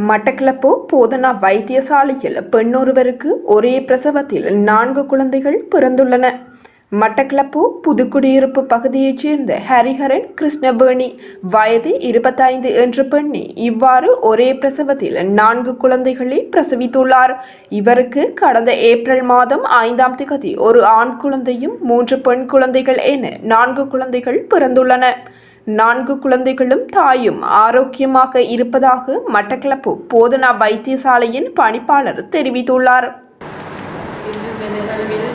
மட்டக்களப்பு போதனா வைத்தியசாலையில் பெண்ணொருவருக்கு ஒரே பிரசவத்தில் 4 குழந்தைகள் பிறந்துள்ளன. மட்டக்களப்பு புதுக்குடியிருப்பு பகுதியைச் சேர்ந்த ஹரிஹரன் கிருஷ்ணவேணி வயது 25 என்ற பெண்ணை இவ்வாறு ஒரே பிரசவத்தில் 4 குழந்தைகளை பிரசவித்துள்ளார். இவருக்கு கடந்த ஏப்ரல் மாதம் 5ஆம் தேதி ஒரு ஆண் குழந்தையும் 3 பெண் குழந்தைகள் என 4 குழந்தைகள் பிறந்துள்ளன. 4 குழந்தைகளும் தாயும் ஆரோக்கியமாக இருப்பதாக மட்டக்களப்பு போதனா வைத்தியசாலையின் பணிப்பாளர் தெரிவித்துள்ளார். இந்த நிகழ்வில்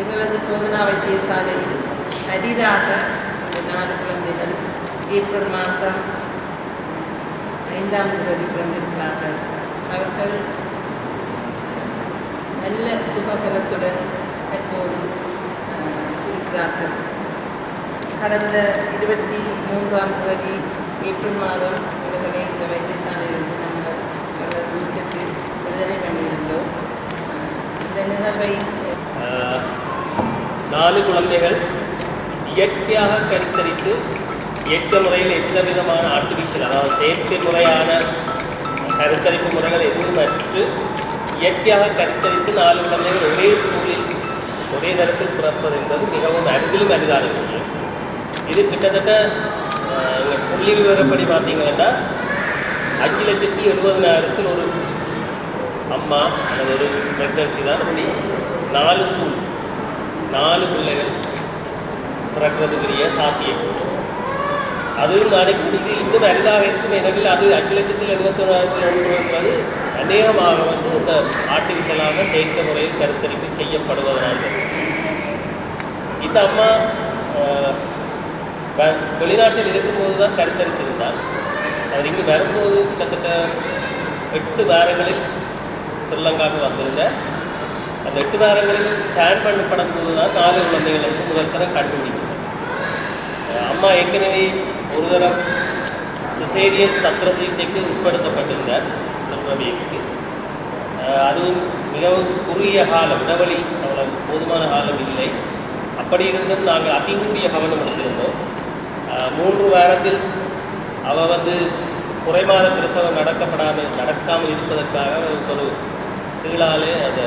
எங்களது போதனா வைத்தியசாலையில் அரிதாக இந்த 4 குழந்தைகள் ஏப்ரல் மாதம் 5ஆம் தேதி பிறந்திருக்கிறார்கள். அவர்கள் நல்ல சுகபலத்துடன் தற்போது இருக்கிறார்கள். கடந்த 23ஆம் தேதி ஏப்ரல் மாதம் இவர்களை இந்த வைத்தியசாலையிலிருந்து நாங்கள் அவர்களது வீட்டுக்கு விடுதலை பண்ணியிருந்தோம். இந்த நிகழ்வை 4 குழந்தைகள் இயற்கையாக கருத்தரித்து இயற்கை முறையில் எந்த விதமான ஆர்டிஃபிஷியல், அதாவது செயற்கை முறையான கருத்தரிப்பு முறைகள் எதுவும் மற்ற இயற்கையாக கருத்தரித்து 4 குழந்தைகள் ஒரே சூழலில் ஒரே நேரத்தில் பிறப்பது என்பது மிகவும் அரிதிலும் அரிதான விஷயம். இது கிட்டத்தட்ட எங்கள் புள்ளி விவரப்படி பார்த்தீங்கன்னா 5,70,70,000 ஒரு அம்மா அல்லது ஒரு ப்ரெக்னன்சி தான் அப்படி 4 சூழ் 4 பிள்ளைகள் பிறக்கிறதுக்குரிய சாத்தியம். அதுவும் நாளைக்கு இது இன்னும் அரிதாக இருக்கும். எனவே அது 5,71,000 என்பது அநேகமாக இந்த ஆர்டிஃபிஷியலாக செயற்கை முறையில் கருத்தரிப்பு செய்யப்படுவதனால இந்த அம்மா வெளிநாட்டில் இருக்கும்போது தான் கருத்தரித்திருந்தார். அவர் இங்கு வரும்போது கிட்டத்தட்ட 8 வாரங்களில் ஸ்ரீலங்காவுக்கு வந்திருந்தார். அந்த 8 வாரங்களில் ஸ்கேன் பண்ணப்படும் போது தான் 4 குழந்தைகளுக்கு முதல் தரம் கண்டுபிடிக்கும். அம்மா ஏற்கனவே ஒரு தரம் சிசேரியன் சத்திர சிகிச்சைக்கு உட்படுத்தப்பட்டிருந்தார் செல்வவிக்கு. அதுவும் மிகவும் குறுகிய காலம், இடைவெளி அவ்வளவு போதுமான காலம் இல்லை. அப்படி இருந்தும் நாங்கள் அதிகூடிய கவனம் எடுத்திருந்தோம். 3 வாரத்தில் அவள் குறைமாத பிரசவம் நடக்காமல் இருப்பதற்காக ஒரு கீழாலே அந்த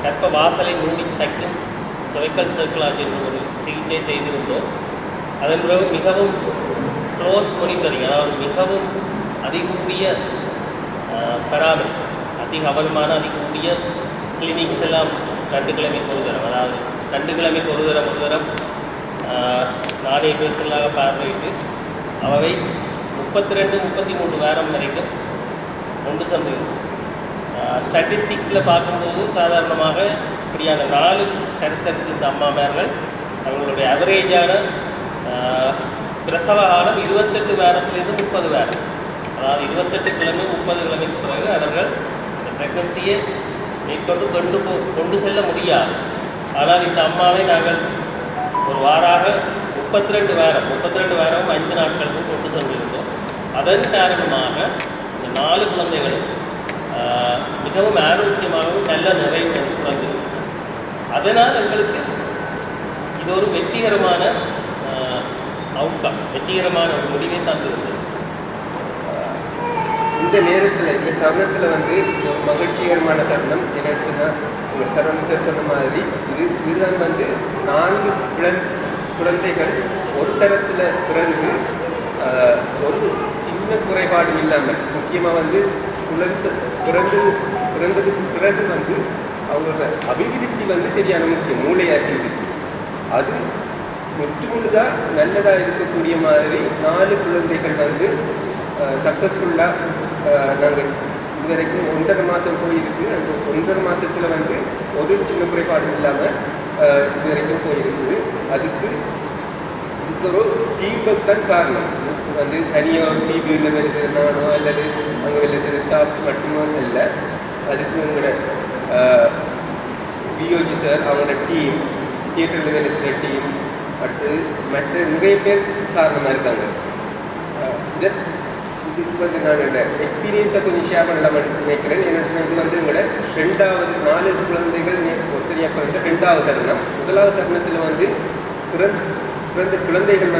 கற்ப வாசலை மூடி தைக்கும் செவைக்கல் சர்க்குலாஜ் என்ற ஒரு சிகிச்சை செய்திருந்தோம். அதன் பிறகு மிகவும் க்ளோஸ் மானிட்டரிங், அதாவது மிகவும் அதிகூடிய பராமரிப்பு, அதிகவனமான அதிகூடிய கிளினிக்ஸ் எல்லாம் 2 கிழமைக்கு ஒரு தரம், அதாவது 2 கிழமைக்கு ஒரு தரம் நானே பேசலாக பார்வையிட்டு அவை 32-33 வாரம் வரைக்கும் கொண்டு சென்றிருக்கும். ஸ்டாட்டிஸ்டிக்ஸில் பார்க்கும்போது சாதாரணமாக இப்படியான 4 கருத்தரித்து இந்த அம்மாமார்கள் அவங்களுடைய அவரேஜான பிரசவ காலம் 28 வாரத்திலிருந்து 30 வாரம், அதாவது 28 கிழமை 30 கிழமைக்கு பிறகு அவர்கள் இந்த ப்ரெக்னன்சியை மேற்கொண்டு கொண்டு செல்ல முடியாது. ஆனால் இந்த அம்மாவை நாங்கள் ஒரு வாராக 32 வாரம் 5 நாட்களுக்கும் கொண்டு சென்றிருந்தோம். அதன் காரணமாக இந்த 4 குழந்தைகளும் மிகவும் ஆரோக்கியமாகவும் நல்ல நிறைவுடன் பிறந்திருக்கும். அதனால் எங்களுக்கு இது ஒரு வெற்றிகரமான அவுட்கம், வெற்றிகரமான ஒரு முடிவை தந்திருந்தது. இந்த நேரத்தில் இந்த தருணத்தில் ஒரு மகிழ்ச்சிகரமான தருணம் என்னன்னு சொன்னால், உங்கள் சரவணன் சார் சொன்ன மாதிரி இதுதான் 4 குழந்தைகள் ஒரு தரத்தில் பிறந்து ஒரு சின்ன குறைபாடு இல்லாமல், முக்கியமாக பிறந்ததுக்கு பிறகு அவங்களோட அபிவிருத்தி சரியான முக்கியம், மூளை அபிவிருத்தி அது முற்றுமுழுதாக நல்லதாக இருக்கக்கூடிய மாதிரி 4 குழந்தைகள் சக்ஸஸ்ஃபுல்லாக நாங்கள் இதுவரைக்கும் 1.5 மாதம் போயிருக்கு. அந்த 1.5 மாதத்தில் ஒரு சின்ன குறைபாடும் இல்லாமல் இதுவரைக்கும் போயிருக்குது. இதுக்கு ஒரு டீம் ஒர்க் தான் காரணம். தனியாக ஒரு டிபியில் வேலை செய்கிற நானோ அல்லது அங்கே வேலை செய்கிற ஸ்டாஃப் மட்டுமோ இல்லை. அதுக்கு உங்களோட விஓஜி சார், அவங்களோட டீம், தியேட்டரில் வேலை செய்கிற டீம், அடுத்து மற்ற நிறைய பேர் காரணமாக இருக்காங்க. இதுக்கு நான் என்னோட எக்ஸ்பீரியன்ஸை கொஞ்சம் ஷேர் பண்ணலாம்னு நினைக்கிறேன். என்னென்னு சொன்னால், இது எங்களோட 2வது 4 குழந்தைகள் ஒத்தனையாக பிறந்த 2வது தருணம். 1வது தருணத்தில் பிறந்த குழந்தைகள்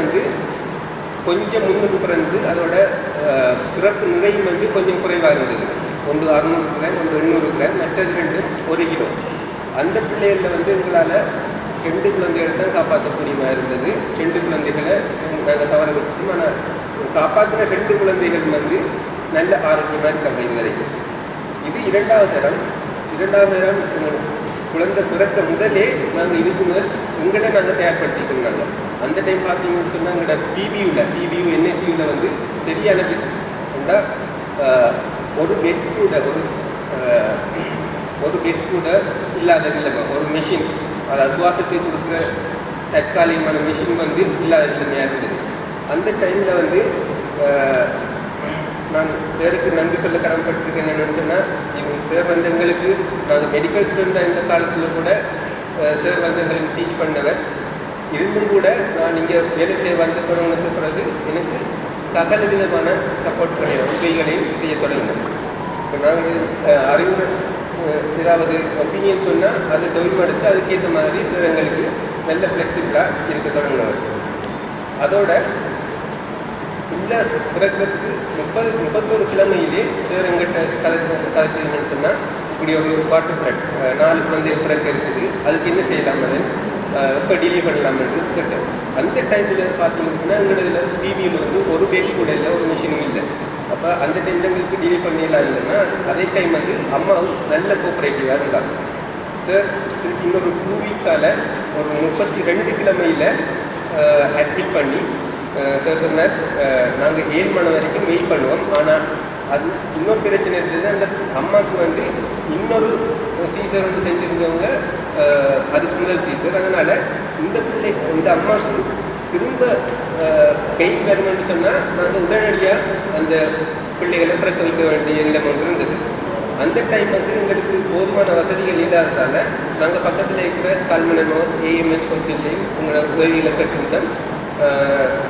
கொஞ்சம் முன்னுக்கு பிறந்து அதோட பிறப்பு நிறையும் வந்து கொஞ்சம் குறைவாக இருந்தது. ஒன்று 600 கிராம், ஒன்று 800 கிராம், மற்றது ரெண்டும் 1 கிலோ. அந்த பிள்ளைகளில் வந்து எங்களால் 2 குழந்தைகள் தான் காப்பாற்றக்கூடிய மாதிரி இருந்தது. 2 குழந்தைகளை நாங்கள் தவற விட்டோம். ஆனால் காப்பாற்றின 2 குழந்தைகள் வந்து நல்ல ஆரோக்கியமாக இருக்காங்க இது வரைக்கும். இது இரண்டாவது தரம் குழந்தை பிறக்க முதலே நாங்கள் இதுக்கு முதல் எங்களை நாங்கள் தயார்படுத்திக்கணும். நாங்கள் அந்த டைம் பார்த்தீங்கன்னு சொன்னால் எங்களோட பிபியூ என்எஸ்சியூவில் வந்து சரியான பிஸ்னா ஒரு பெட் கூட இல்லாத நிலைமை, ஒரு மெஷின், அதாவது சுவாசத்தை கொடுக்குற தற்காலிகமான மெஷின் வந்து இல்லாத நிலைமையாக இருந்தது. அந்த டைமில் வந்து நான் சேருக்கு நன்றி சொல்ல கடமைப்பட்டிருக்கேன். என்னென்னு சொன்னால், இவங்க சேர் வந்து எங்களுக்கு, நாங்கள் மெடிக்கல் ஸ்டூடெண்டாக இருந்த காலத்தில் கூட சேர் வந்து எங்களுக்கு டீச் பண்ணவர் இருந்தும் கூட நான் இங்கே வேலை செய்ய வந்து தொடங்கினது பிறகு எனக்கு சகல விதமான சப்போர்ட்களையும் உதவிகளையும் செய்ய தொடங்கினேன். இப்போ நாங்கள் அறிவுரை ஏதாவது ஒப்பீனியன் சொன்னால் அதை செவிமடுத்து அதுக்கேற்ற மாதிரி சார் எங்களுக்கு நல்ல ஃப்ளெக்சிபிளாக இருக்க தொடங்கினவர். அதோட பிள்ளை பிறக்கிறதுக்கு 31 கிழமையிலே சார் எங்கிட்ட கதைச்சு என்னன்னு சொன்னால், இப்படி ஒரு குவார்டர் பிளட் 4 குழந்தைகள் பிறக்க இருக்குது, அதுக்கு என்ன செய்யலாம், அதை எப்போ டெலிவரி பண்ணலாம்னு கேட்டேன். அந்த டைமில் பார்த்தீங்கன்னு சொன்னால் எங்களோட பிபியில் வந்து ஒரு பெட் கூட இல்லை, ஒரு மிஷினும் இல்லை. அப்போ அந்த டைமில் எங்களுக்கு டெலிவரி பண்ணிடலாம் இல்லைன்னா, அதே டைம் வந்து அம்மாவும் நல்ல கோஆப்ரேட்டிவாக இருந்தாங்க. சார் இன்னொரு 2 வீக்ஸால் ஒரு 32 கிழமையில் அட்மிட் பண்ணி சார் சொன்னார், நாங்கள் 7 மணி வரைக்கும் வெயிட் பண்ணுவோம். ஆனால் அது இன்னொரு பிரச்சனை இருந்தது, அந்த அம்மாவுக்கு வந்து இன்னொரு சீசர் வந்து செஞ்சுருந்தவங்க, அதுக்கு முதல் சீசர். அதனால் இந்த அம்மாவுக்கு திரும்ப பெயின் வருமென்னு சொன்னால் நாங்கள் உடனடியாக அந்த பிள்ளைகளை பிறக்க வைக்க வேண்டிய நிலைமை ஒன்று இருந்தது. அந்த டைம் வந்து எங்களுக்கு போதுமான வசதிகள் இல்லாததால் நாங்கள் பக்கத்தில் இருக்கிற கல்மனோ ஏஎம்ஹெச் ஹாஸ்பிட்டலையும் உங்களோட உதவிகளை கேட்டிருந்தோம்.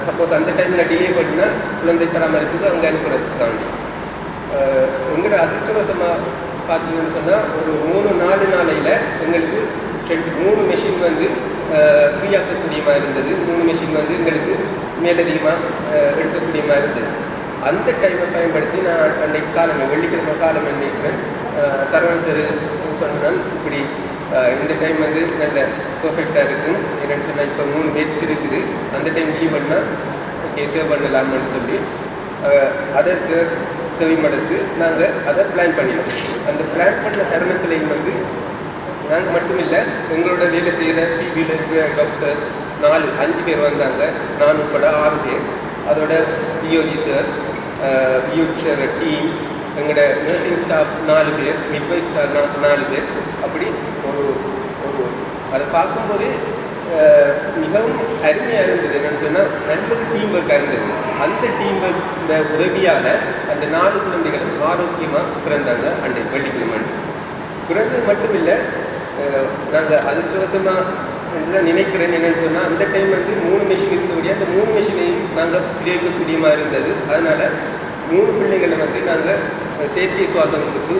சப்போஸ் அந்த டைமில் டிலே பண்ணினா குழந்தை பராமரிப்புக்கு அங்கே அனுப்புறதுக்காண்டி எங்களோட அதிர்ஷ்டவசமாக பார்த்தீங்கன்னு சொன்னால் ஒரு 3-4 நாளையில் எங்களுக்கு 3 மெஷின் வந்து ஃப்ரீயாக்கக்கூடிய மாதிரி இருந்தது. 3 மெஷின் வந்து எங்களுக்கு மேலதிகமாக எடுக்கக்கூடிய மாதிரி இருந்தது. அந்த டைமை பயன்படுத்தி நான் அன்றைக்கு வெள்ளிக்கிழமை காலம் நினைக்கிறேன், சரவணன் சார் சொன்னால் இப்படி இந்த டைம் வந்து நல்ல பர்ஃபெக்டாக இருக்கும். என்னென்னு சொன்னால் இப்போ 3 பெட்ஸ் இருக்குது, அந்த டைம் லீவ் பண்ணால் ஓகே சேவ் பண்ணலாம்னு சொல்லி அதை செவிமடுத்து நாங்கள் அதை பிளான் பண்ணினோம். அந்த பிளான் பண்ண தருணத்திலையும் வந்து நாங்கள் மட்டும் இல்லை, எங்களோட வேலை செய்கிற பிபியில் இருக்கிற டாக்டர்ஸ் 5 பேர் வந்தாங்க, நான் உட்பட 6 பேர். அதோட பிஓஜி சார் டீம், எங்களோட நர்சிங் ஸ்டாஃப் 4 பேர், மிட்வைஃப் ஸ்டாஃப் 4 பேர். அப்படி ஒரு அதை பார்க்கும்போதே மிகவும் அருமையாக இருந்தது. என்னென்னு சொன்னால் நல்லது டீம் ஒர்க்காக இருந்தது. அந்த டீம் ஒர்க் உதவியால் அந்த 4 குழந்தைகளும் ஆரோக்கியமாக பிறந்தாங்க. அன்றைக்கு வெள்ளிக்கிழமை பிறந்தது மட்டும் இல்லை, நாங்கள் அதிர்ஷ்டவசமாக என்று தான் நினைக்கிறேன். என்னென்னு சொன்னால் அந்த டைம் வந்து 3 மெஷின் இருந்தபடியே அந்த 3 மெஷினையும் நாங்கள் பிரயோகிக்கக்கூடிய மாதிரி இருந்தது. அதனால் 3 பிள்ளைகளை வந்து நாங்கள் செயற்கை சுவாசம் கொடுத்து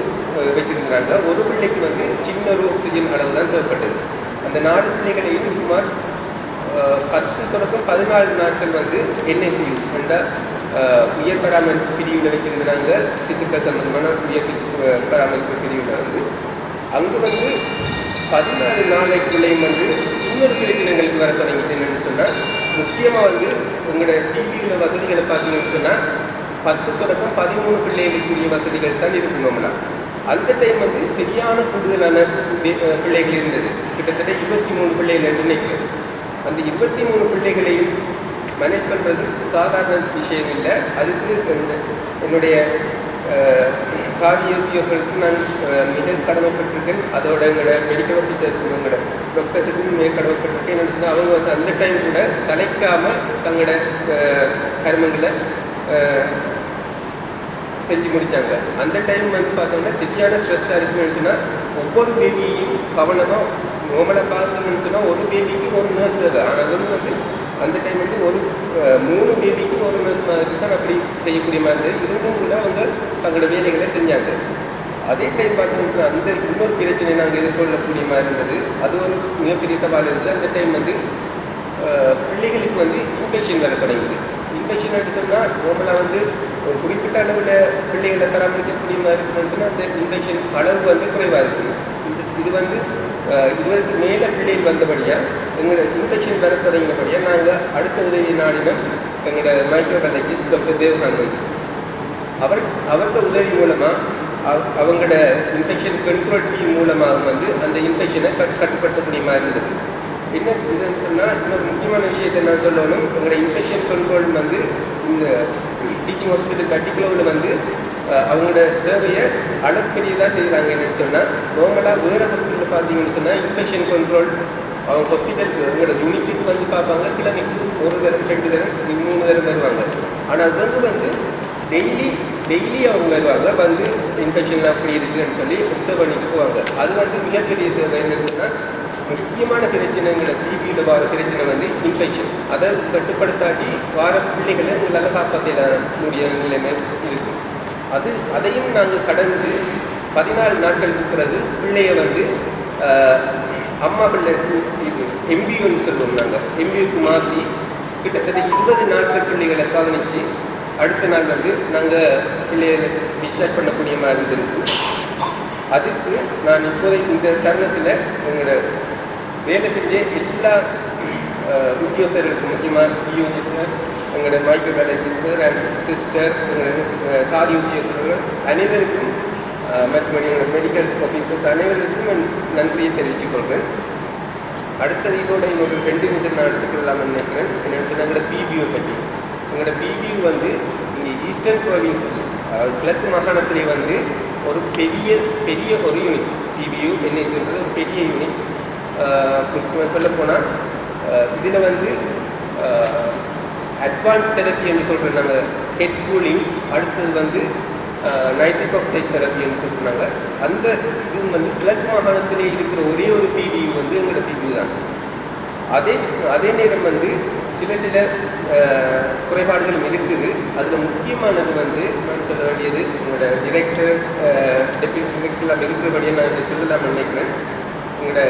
வச்சுருந்தாங்க. ஒரு பிள்ளைக்கு வந்து சின்ன ஒரு ஆக்சிஜன் அளவு தான் தேவைப்பட்டது. அந்த 4 பிள்ளைகளையும் சுமார் 10 தொடக்கம் 14 நாட்கள் வந்து என்ஐசியூ என்ற உயர் பராமரிப்பு பிரிவில் வச்சுருந்தாங்க. சிசுக்கள் சம்பந்தமான உயர் பராமரிப்பு பிரிவில் வந்து அங்கே வந்து 14 நாளைக்குள்ளேயும் வந்து இன்னொரு பிரச்சனைகளுக்கு வர தொடங்கிட்டு. என்னென்னு சொன்னால் முக்கியமாக வந்து எங்களோட டிவியில் வசதிகளை பார்த்தீங்கன்னு சொன்னால் 10 தொடக்கம் 13 பிள்ளைகளுக்குரிய வசதிகள் தான் இருக்கணும்னா அந்த டைம் வந்து சரியான கூடுதலான பிள்ளைகள் இருந்தது. கிட்டத்தட்ட 23 பிள்ளைகள் என்று நினைக்கிறேன். அந்த 23 பிள்ளைகளையும் மேனேஜ் பண்ணுறது சாதாரண விஷயம் இல்லை. அதுக்கு என்னுடைய காரியோகியர்களுக்கு நான் மிக கடமைப்பட்டிருக்கேன். அதோட எங்களோட மெடிக்கல் ஆஃபீஸருக்கு, எங்களோட டாக்டர்ஸுக்கும் மிக கடமைப்பட்டிருக்கேன். என்னென்னு சொன்னால் அவங்க வந்து அந்த டைம் கூட சளைக்காமல் தங்களோட கர்மங்களை செஞ்சு முடித்தாங்க. அந்த டைம் வந்து பார்த்தோம்னா சரியான ஸ்ட்ரெஸ்ஸாக இருக்குன்னு சொன்னால் ஒவ்வொரு பேபியையும் கவனமாக நோமலாக பார்த்தோம்னு சொன்னால் ஒரு பேபிக்கு ஒரு நர்ஸ் தேவை. ஆனால் வந்து அந்த டைம் வந்து ஒரு 3 பேபிக்கு ஒரு நர்ஸ் மாதிரி தான் அப்படி செய்யக்கூடிய மாதிரி இருந்தும் கூட அவங்க தங்களோட வேலைகளை செஞ்சாங்க. அதே டைம் பார்த்தோம்னா அந்த இன்னொரு பிரச்சனை நாங்கள் எதிர்கொள்ளக்கூடிய மாதிரி இருந்தது. அது ஒரு மிகப்பெரிய சவால் இருந்தது. அந்த டைம் வந்து பிள்ளைகளுக்கு வந்து இன்ஃபெக்ஷன் வர தொடங்குது. இன்ஃபெக்ஷன் சொன்னால் நார்மலாக வந்து ஒரு குறிப்பிட்ட அளவில் பிள்ளைகளை பராமரிக்கக்கூடிய மாதிரி இருக்குன்னு சொன்னால் அந்த இன்ஃபெக்ஷன் அளவு வந்து குறைவாக இருக்குது. இது வந்து இவருக்கு மேலே பிள்ளைகள் வந்தபடியாக எங்களோட இன்ஃபெக்ஷன் வர தொடங்கினபடியாக நாங்கள் அடுத்த உதவி நாடினம் எங்களோட மைக்ரோபயாலஜிஸ்ட் டாக்டர் தேவகாந்தன் அவரோட உதவி மூலமாக அவங்களோட இன்ஃபெக்ஷன் கண்ட்ரோல் டீம் மூலமாக வந்து அந்த இன்ஃபெக்ஷனை கட்டுப்படுத்தக்கூடிய மாதிரி இருந்தது. என்ன இதுன்னு சொன்னால் இன்னொரு முக்கியமான விஷயத்தை நான் சொல்லணும். எங்களோட இன்ஃபெக்ஷன் கண்ட்ரோல் வந்து இந்த டீச்சிங் ஹாஸ்பிட்டல் பர்டிகுலரில் வந்து அவங்களோட சேவையை அளப்பெரியதாக செய்கிறாங்க. என்னென்னு சொன்னால் நார்மலாக வேறு ஹாஸ்பிட்டலில் பார்த்தீங்கன்னு சொன்னால் இன்ஃபெக்ஷன் கண்ட்ரோல் அவங்க ஹாஸ்பிட்டலுக்கு அவங்களோட யூனிட்டுக்கு வந்து பார்ப்பாங்க, கிழமைக்கு 1 தரம் 2 தரம் 3 தரம் வருவாங்க. ஆனால் அவங்க வந்து டெய்லி அவங்க வருவாங்க, வந்து இன்ஃபெக்ஷன்லாம் அப்படி இருக்குதுன்னு சொல்லி ஒப்சர்வ் பண்ணிட்டு போவாங்க. அது வந்து மிகப்பெரிய சேவை. என்னென்னு சொன்னால் முக்கியமான பிரச்சனைங்கிற டிவியில் வர பிரச்சனை வந்து இன்ஃபெக்ஷன். அதை கட்டுப்படுத்தாட்டி வார பிள்ளைகளை உங்களால் காப்பாற்ற முடிய நிலைமை இருக்குது. அதையும் நாங்கள் கடந்து 14 நாட்களுக்கு பிறகு பிள்ளைய வந்து அம்மா பிள்ளை இது எம்பியூன்னு சொல்லுவோம். நாங்கள் எம்பியூக்கு மாற்றி கிட்டத்தட்ட 20 நாட்கள் பிள்ளைகளை கவனித்து அடுத்த நாள் வந்து நாங்கள் பிள்ளைகளை டிஸ்சார்ஜ் பண்ணக்கூடிய மாதிரி இருந்திருக்கு. அதுக்கு நான் இப்போதைக்கு இந்த தருணத்தில் எங்களோட வேலை செஞ்ச எல்லா உத்தியோகர்களுக்கும், முக்கியமாக பியூஜி சார், எங்களோட மைக்ரோபயாலஜிஸ்ட் சார் அண்ட் சிஸ்டர், எங்களோட தாதி உத்தியோகர்கள் அனைவருக்கும், மற்றபடி எங்களோட மெடிக்கல் ஆஃபீஸர்ஸ் அனைவருக்கும் நன்றியை தெரிவித்துக் கொள்கிறேன். அடுத்தது இதோட இன்னொரு 2 நிமிஷம் நான் எடுத்துக்கொள்ளலாம்னு நினைக்கிறேன். என்னென்னு சொன்னால் எங்களோட பிபிஓ பற்றி. எங்களோட பிபியூ வந்து இங்கே ஈஸ்டர்ன் ப்ரொவின்ஸில் கிழக்கு மாகாணத்திலே வந்து ஒரு பெரிய ஒரு யூனிட். பிபியூ என்ஐசின்றது ஒரு பெரிய யூனிட். சொல்லப்போனால் இதில் வந்து அட்வான்ஸ் தெரப்பி என்று சொல்கிறோம் நாங்கள், ஹெட் கூலிங், அடுத்தது வந்து நைட்ரிக் ஆக்சைடு தெரப்பி என்று சொல்கிறாங்க. அந்த இது வந்து கிழக்கு மாகாணத்திலே இருக்கிற ஒரே ஒரு பிபியூ வந்து எங்களோட பிபியூ தான். அதே நேரம் வந்து சில குறைபாடுகளும் இருக்குது. அதில் முக்கியமானது வந்து நான் சொல்ல வேண்டியது, எங்களோட டிரெக்டர் டெப்யூட்டி டிரெக்டர்லாம் இருக்கிறபடியாக நான் இதை சொல்லலாம்னு நினைக்கிறேன். எங்களோட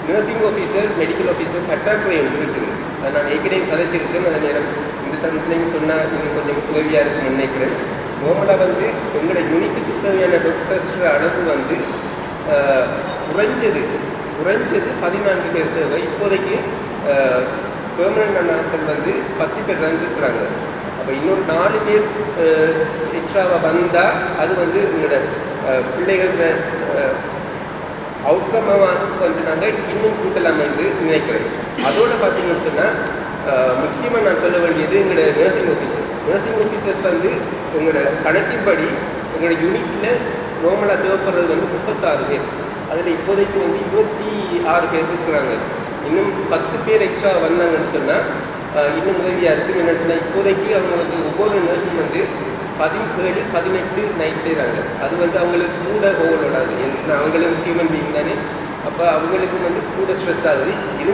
நர்சிங் ஆஃபீஸர், மெடிக்கல் ஆஃபீஸர் பற்றாக்குறை ஒன்று இருக்குது. அதை நான் ஏற்கனவே கதைச்சிருக்கேன். அதே நேரம் இந்த தருணத்துலையும் சொன்னால் இன்னும் கொஞ்சம் உதவியாக இருக்குன்னு நினைக்கிறேன். நார்மலாக வந்து எங்களோட யூனிட்டுக்கு தேவையான டாக்டர்ஸ் அளவு வந்து குறைஞ்சது 14 பேர் தேவை. இப்போதைக்கு பெர்மனண்ட் நாட்கள் வந்து 10 பேர் தான் இருக்கிறாங்க. அப்போ இன்னொரு 4 பேர் எக்ஸ்ட்ராவாக வந்தால் அது வந்து எங்களோட பிள்ளைகளோட அவுட்கமாக வந்து நாங்கள் இன்னும் கூட்டலாம் என்று நினைக்கிறேன். அதோடு பார்த்தீங்கன்னு சொன்னால் முக்கியமாக நான் சொல்ல வேண்டியது எங்களோட நர்சிங் ஆஃபீஸர்ஸ் வந்து எங்களோட கணக்கின்படி எங்களோட யூனிட்டில் நார்மலாக தேவைப்படுறது வந்து 36 பேர். அதில் இப்போதைக்கு வந்து 26 பேர் இருக்கிறாங்க. இன்னும் 10 பேர் எக்ஸ்ட்ரா வந்தாங்கன்னு சொன்னால் இன்னும் உதவியாக இருக்குது. என்னென்னு சொன்னால் இப்போதைக்கு அவங்க வந்து ஒவ்வொரு நர்ஸும் வந்து 17, 18 நைட் செய்கிறாங்க. அது வந்து அவங்களுக்கு கூட ஓவர்லோட் ஆகுது. ஏன்னு சொன்னால் அவங்களும் ஹியூமன் பீயிங் தானே. அப்போ அவங்களுக்கும் வந்து கூட ஸ்ட்ரெஸ் ஆகுது. இது